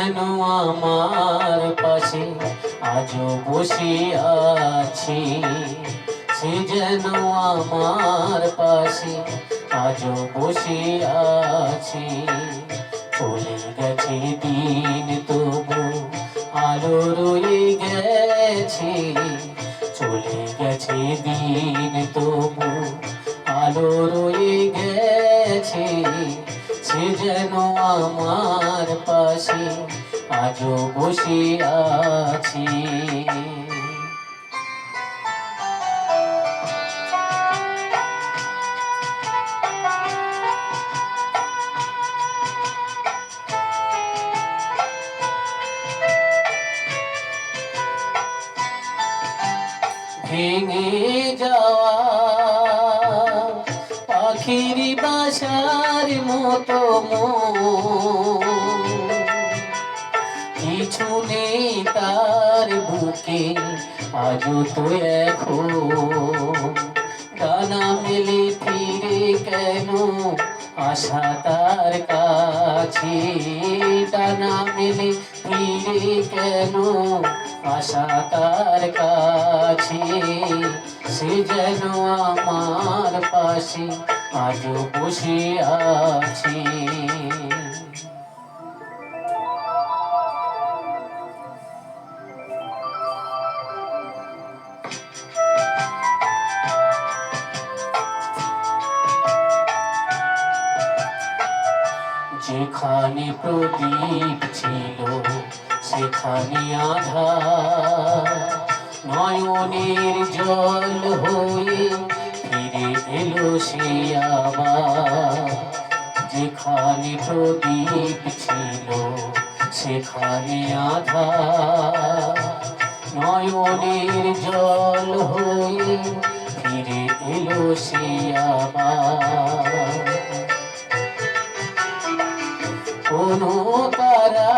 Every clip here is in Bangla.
যেন আমার পাশে আজও বসে আছে, সে যেন আমার পাশে আজও বসে আছে। চলে গেছে দিন তবু আলো রয়ে গেছে, চলে গেছে দিন তবু আলো রয়ে গেছে। সে যেন আমার পাশে আজও বসে আছে। ভেঙে যাওয়া পাখির বাসার মতো কিছু নেই তার বুকে আজও তো এখন। ডানা মেলে ফিরে কেন আশা তার কাছে, ডানা মেলে ফিরে কেন আশা তার কাছে। সে যেন আমার পাশে আজও বসে আছে। যেখানে প্রদীপ ছিল সেখানে আধার, নয়নের জল হয়ে ফিরে এলো সে আবার। যেখানে প্রদীপ ছিল সেখানে আধার, নয়নের জল হয়ে ফিরে এলো সে আবার। কোনো তারা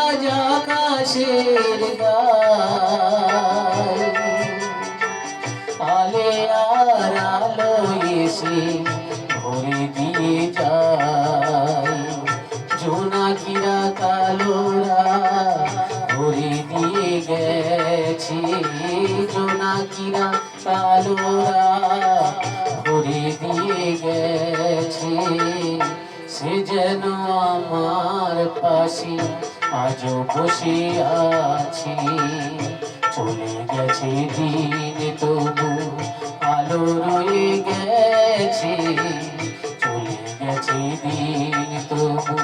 আজ আকাশের গায়, আলে আর আলো এসে ভরে দিয়ে যায়। জোনাকিরা কালোরা ভরে দিয়ে গেছে, জোনাকিরা কালোরা ভরে দিয়ে গেছে। সে যেন আমার পাশে আজও বসে আছে, চলে গেছে দিন তবু আলো রয়ে গেছে, চলে গেছে দিন তবু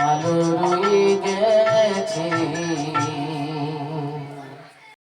আলো রয়ে গেছে।